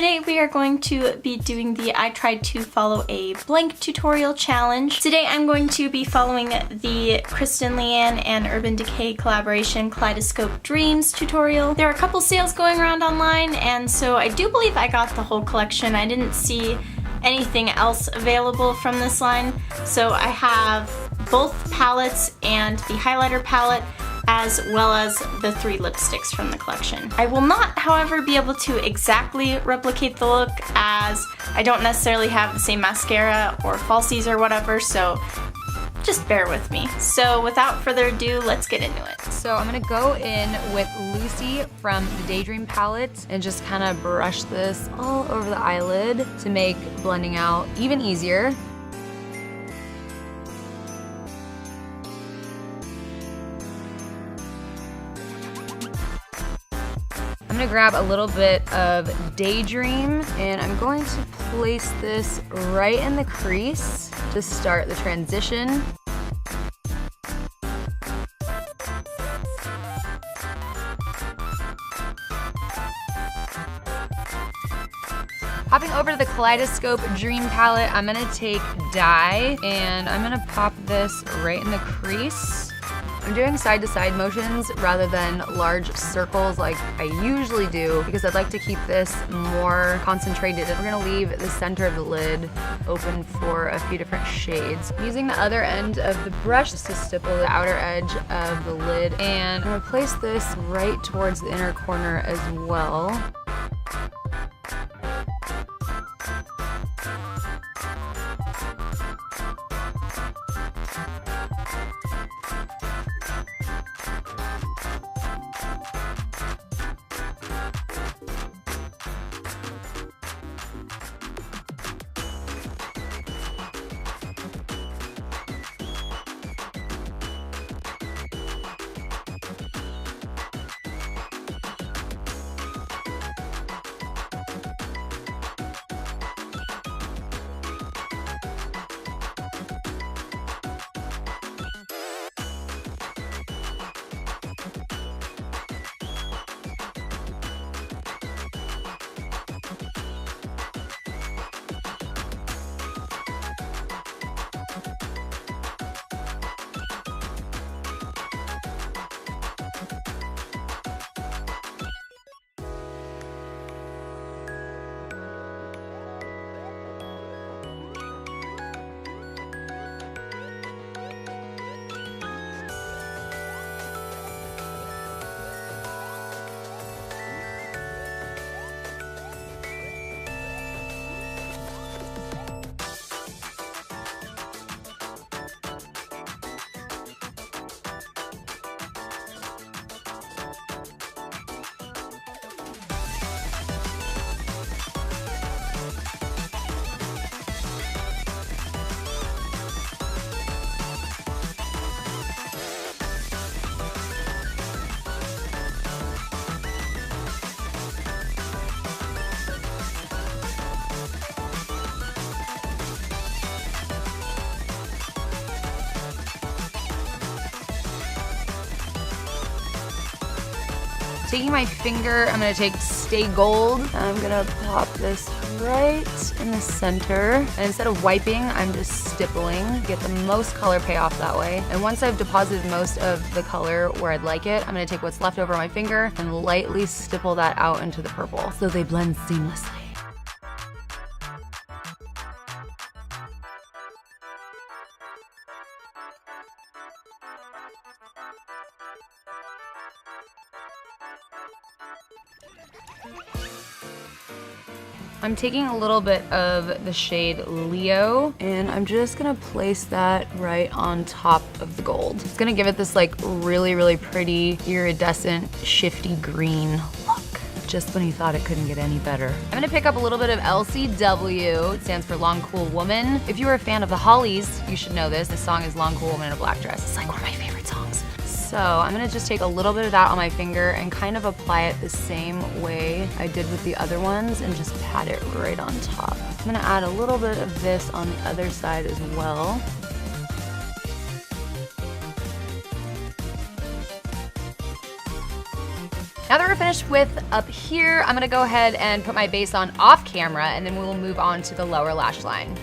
Today we are going to be doing the I tried to follow a blank tutorial challenge. Today I'm going to be following the Kristen Leanne and Urban Decay collaboration Kaleidoscope Dreams tutorial. There are a couple sales going around online, and so I do believe I got the whole collection. I didn't see anything else available from this line, so I have both palettes and the highlighter palette, as well as the 3 lipsticks from the collection. I will not, however, be able to exactly replicate the look, as I don't necessarily have the same mascara or falsies or whatever, so just bear with me. So without further ado, let's get into it. So I'm gonna go in with Lucy from the Daydream palette and just kind of brush this all over the eyelid to make blending out even easier. I'm gonna grab a little bit of Daydream and I'm going to place this right in the crease to start the transition. Hopping over to the Kaleidoscope Dream palette, I'm gonna take Dye and I'm gonna pop this right in the crease. I'm doing side-to-side motions rather than large circles like I usually do, because I'd like to keep this more concentrated. And we're gonna leave the center of the lid open for a few different shades. I'm using the other end of the brush just to stipple the outer edge of the lid, and I'm gonna place this right towards the inner corner as well. Taking my finger, I'm gonna take Stay Gold. I'm gonna pop this right in the center. And instead of wiping, I'm just stippling. Get the most color payoff that way. And once I've deposited most of the color where I'd like it, I'm gonna take what's left over my finger and lightly stipple that out into the purple so they blend seamlessly. I'm taking a little bit of the shade Leo, and I'm just gonna place that right on top of the gold. It's gonna give it this like really, really pretty, iridescent, shifty green look. Just when you thought it couldn't get any better. I'm gonna pick up a little bit of LCW. It stands for Long Cool Woman. If you were a fan of the Hollies, you should know this. This song is Long Cool Woman in a Black Dress. It's like one of my favorite songs. So I'm gonna just take a little bit of that on my finger and kind of apply it the same way I did with the other ones and just pat it right on top. I'm gonna add a little bit of this on the other side as well. Now that we're finished with up here, I'm gonna go ahead and put my base on off camera, and then we will move on to the lower lash line.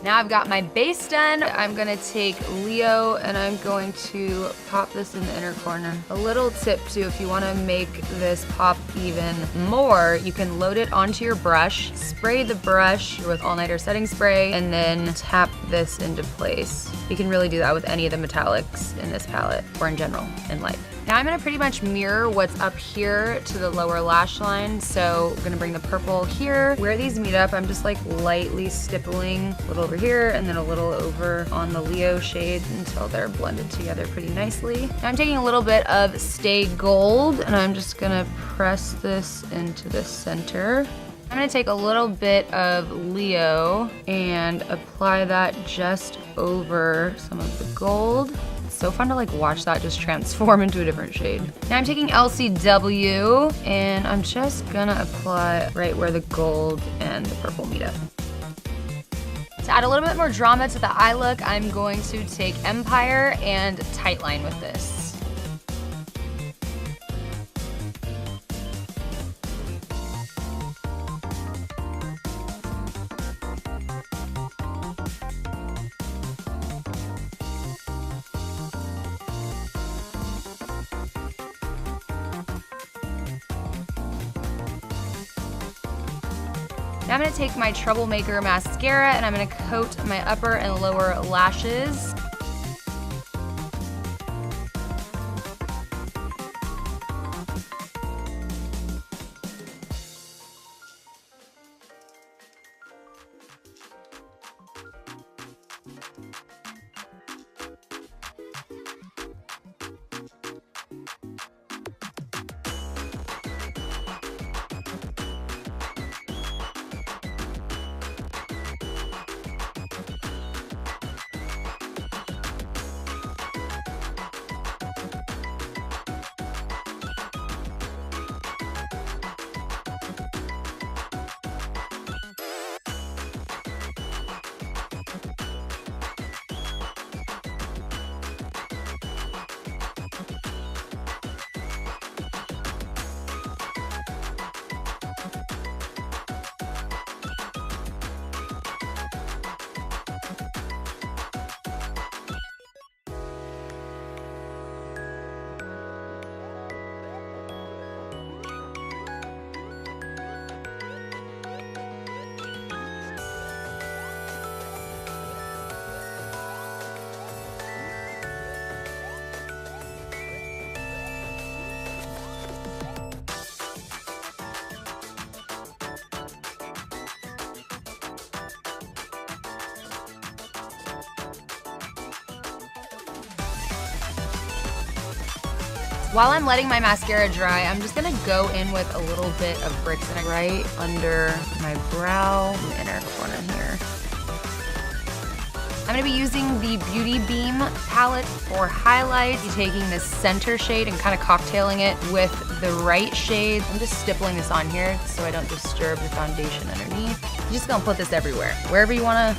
Now I've got my base done. I'm gonna take Leo and I'm going to pop this in the inner corner. A little tip too, if you wanna make this pop even more, you can load it onto your brush, spray the brush with all-nighter setting spray, and then tap this into place. You can really do that with any of the metallics in this palette, or in general, in life. Now I'm gonna pretty much mirror what's up here to the lower lash line. So I'm gonna bring the purple here. Where these meet up, I'm just like lightly stippling a little over here and then a little over on the Leo shade until they're blended together pretty nicely. Now I'm taking a little bit of Stay Gold and I'm just gonna press this into the center. I'm gonna take a little bit of Leo and apply that just over some of the gold. So fun to like watch that just transform into a different shade. Now I'm taking LCW and I'm just gonna apply right where the gold and the purple meet up. To add a little bit more drama to the eye look, I'm going to take Empire and Tightline with this. Now I'm gonna take my Troublemaker mascara and I'm gonna coat my upper and lower lashes. While I'm letting my mascara dry, I'm just gonna go in with a little bit of Bricks and right under my brow in the inner corner here. I'm gonna be using the Beauty Beam palette for highlights, taking this center shade and kind of cocktailing it with the right shade. I'm just stippling this on here so I don't disturb the foundation underneath. I'm just gonna put this everywhere. Wherever you wanna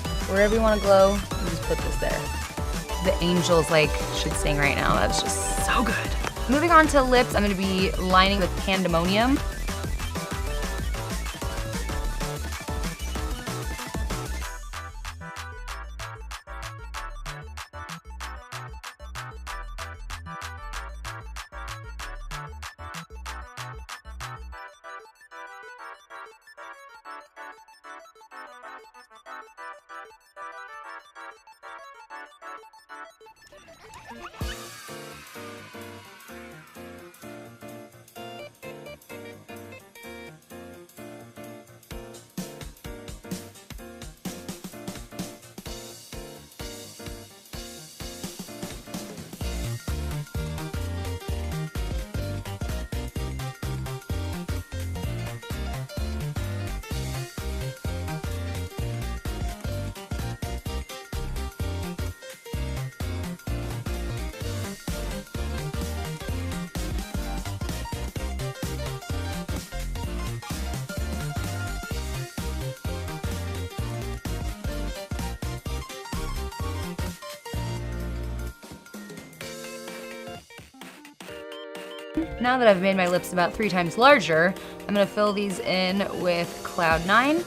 glow, you just put this there. The angels like should sing right now. That's just so good. Moving on to lips, I'm gonna be lining with Pandemonium. Now that I've made my lips about 3 times larger, I'm gonna fill these in with Cloud 9.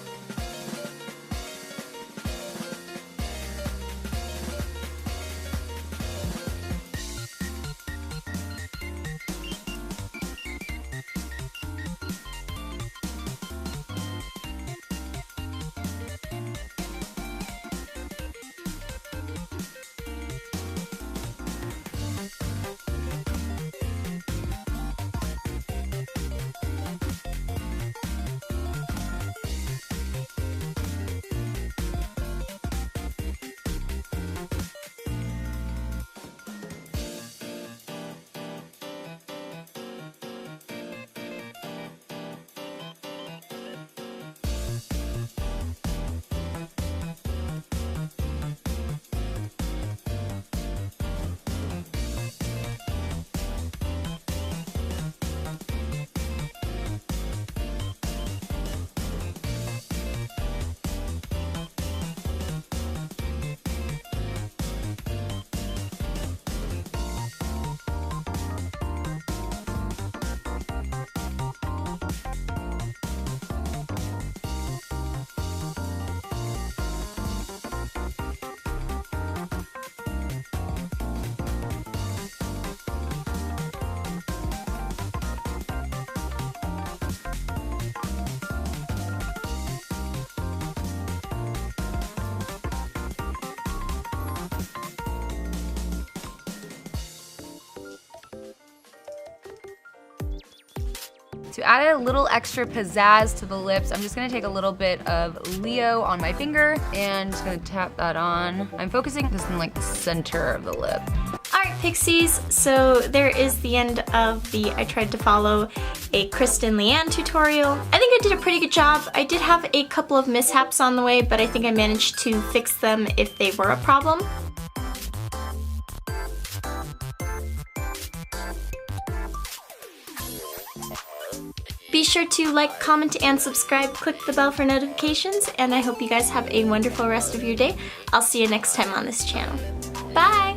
To add a little extra pizzazz to the lips, I'm just gonna take a little bit of Leo on my finger and just gonna tap that on. I'm focusing this in like the center of the lip. Alright Pixies, so there is the end of the I tried to follow a Kristen Leanne tutorial. I think I did a pretty good job. I did have a couple of mishaps on the way, but I think I managed to fix them if they were a problem. Be sure to like, comment, and subscribe. Click the bell for notifications, and I hope you guys have a wonderful rest of your day. I'll see you next time on this channel. Bye!